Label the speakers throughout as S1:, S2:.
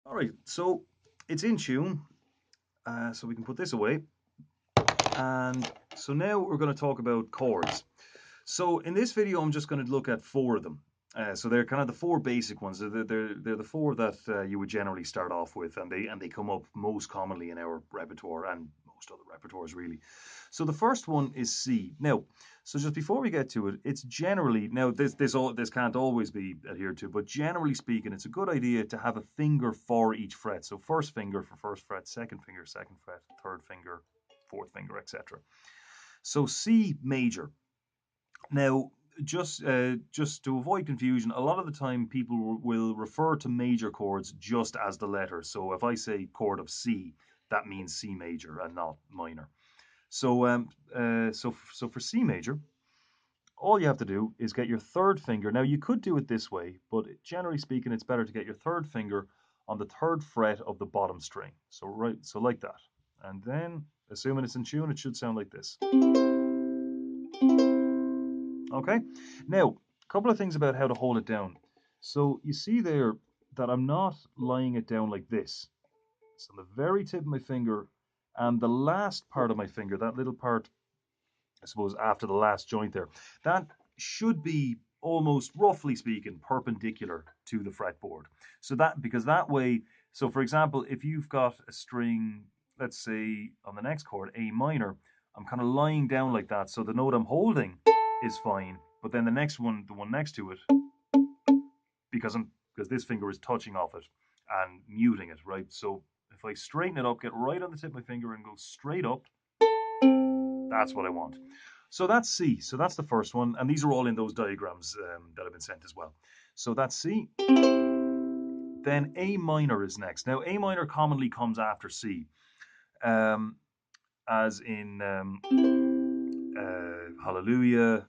S1: All right, so it's in tune, so we can put this away. And so now we're going to talk about chords. So in this video, I'm just going to look at four of them. So they're kind of the four basic ones. They're the four that you would generally start off with, and they come up most commonly in our repertoire and most other repertoires really. So the first one is C. Now, so just before we get to it, it's generally now this can't always be adhered to, but generally speaking, it's a good idea to have a finger for each fret. So first finger for first fret, second finger, second fret, third finger, fourth finger, etc. So C major. Now, just to avoid confusion, a lot of the time people will refer to major chords just as the letter. So if I say chord of C, that means C major and not minor. So for C major, all you have to do is get your third finger. Now you could do it this way, but generally speaking, it's better to get your third finger on the third fret of the bottom string. So like that, and then assuming it's in tune, it should sound like this. Okay, now a couple of things about how to hold it down. So you see there that I'm not lying it down like this. It's on the very tip of my finger, and the last part of my finger, that little part, I suppose, after the last joint there, that should be almost, roughly speaking, perpendicular to the fretboard. So that, because that way, so for example, if you've got a string, let's say on the next chord, A minor, I'm kind of lying down like that. So the note I'm holding is fine, but then the next one, the one next to it, because this finger is touching off it and muting it, right? So if I straighten it up, get right on the tip of my finger and go straight up, that's what I want. So that's C. So that's the first one. And these are all in those diagrams that have been sent as well. So that's C. Then A minor is next. Now, A minor commonly comes after C, as in Hallelujah,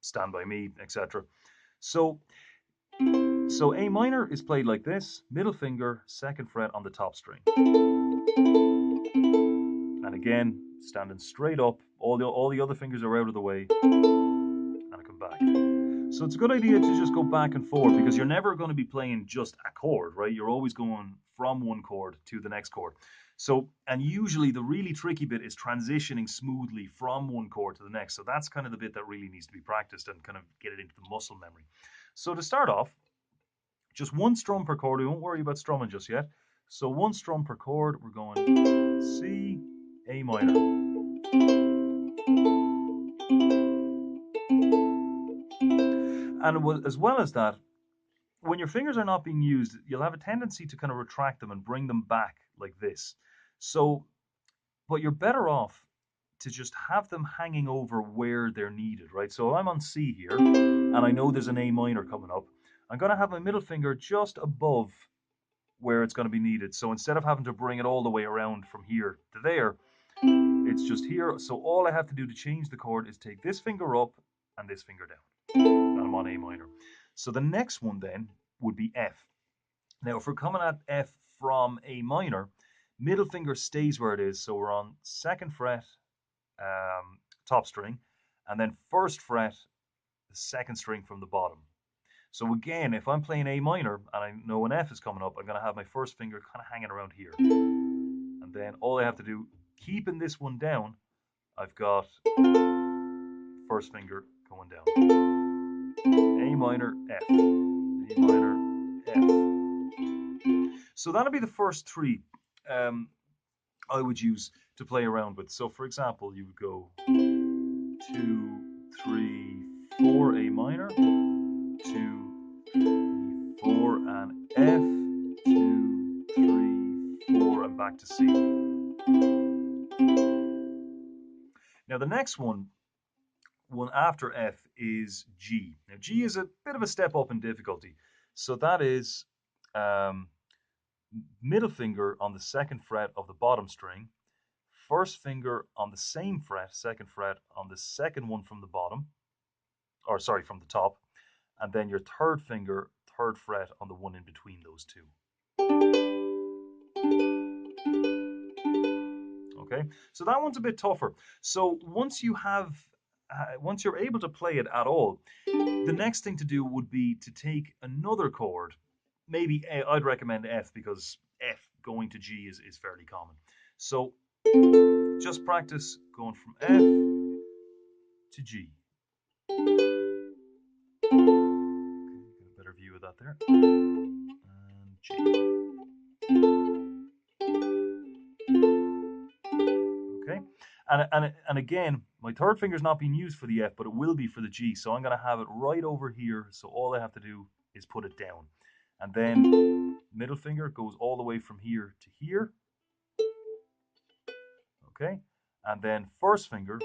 S1: Stand By Me, etc. So A minor is played like this, middle finger, second fret on the top string. And again, standing straight up, all the other fingers are out of the way, and I come back. So it's a good idea to just go back and forth, because you're never going to be playing just a chord, right? You're always going from one chord to the next chord. So, and usually the really tricky bit is transitioning smoothly from one chord to the next. So that's kind of the bit that really needs to be practiced and kind of get it into the muscle memory. So to start off, just one strum per chord. We won't worry about strumming just yet. So one strum per chord. We're going C, A minor. And as well as that, when your fingers are not being used, you'll have a tendency to kind of retract them and bring them back like this. So, but you're better off to just have them hanging over where they're needed, right? So I'm on C here, and I know there's an A minor coming up. I'm going to have my middle finger just above where it's going to be needed. So instead of having to bring it all the way around from here to there, it's just here. So all I have to do to change the chord is take this finger up and this finger down, and I'm on A minor. So the next one then would be F. Now, if we're coming at F from A minor, middle finger stays where it is. So we're on second fret, top string, and then first fret, the second string from the bottom. So again, if I'm playing A minor and I know an F is coming up, I'm going to have my first finger kind of hanging around here. And then all I have to do, keeping this one down, I've got first finger going down. A minor, F. A minor, F. So that'll be the first three I would use to play around with. So for example, you would go 2, 3, 4, A minor, 2, 3, 4, and F, 2, 3, 4, and back to C. Now the next one after F is G. Now G is a bit of a step up in difficulty. So that is middle finger on the second fret of the bottom string, first finger on the same fret, second fret on the second one from the bottom, or sorry, from the top, and then your third finger, third fret on the one in between those two. Okay, so that one's a bit tougher. So once you're able to play it at all, the next thing to do would be to take another chord maybe I'd recommend F because F going to G is fairly common. So just practice going from F to G. Okay, get a better view of that there. And G. Okay. And again, my third finger is not being used for the F, but it will be for the G. So I'm going to have it right over here. So all I have to do is put it down. And then middle finger goes all the way from here to here. Okay. And then first finger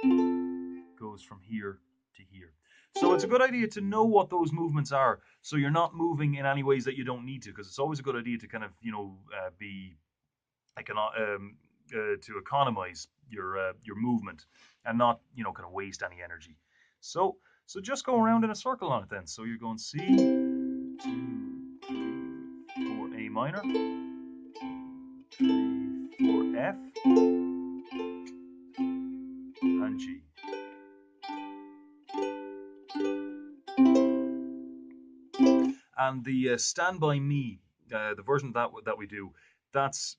S1: goes from here to here. So it's a good idea to know what those movements are, so you're not moving in any ways that you don't need to, because it's always a good idea to kind of be to economize your movement and not kind of waste any energy. So just go around in a circle on it then. So you're going C, 2, 3, 4 A minor, 3, 4 F, and G. And the Stand By Me, the version that we do, that's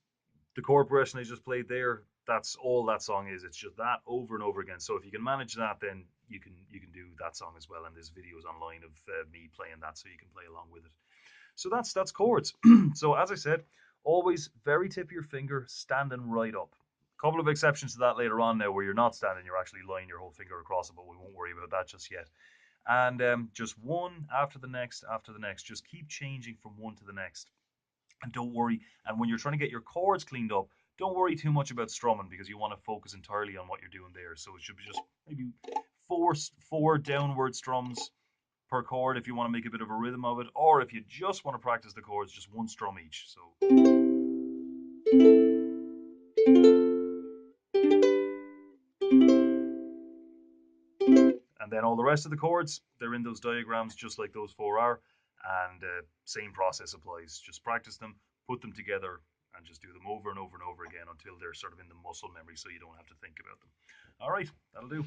S1: the chord progression I just played there. That's all that song is. It's just that over and over again. So if you can manage that, then you can do that song as well. And there's videos online of me playing that, so you can play along with it. So that's chords. So as I said, always very tip of your finger, standing right up. A couple of exceptions to that later on now, where you're not standing, you're actually laying your whole finger across it, but we won't worry about that just yet. And just one after the next, after the next. Just keep changing from one to the next. And don't worry. And when you're trying to get your chords cleaned up, don't worry too much about strumming, because you want to focus entirely on what you're doing there. So it should be just maybe four downward strums per chord if you want to make a bit of a rhythm of it, or if you just want to practice the chords, just one strum each. So and then all the rest of the chords, they're in those diagrams just like those four are, and same process applies. Just practice them, put them together, and just do them over and over and over again until they're sort of in the muscle memory, so you don't have to think about them. All right, that'll do.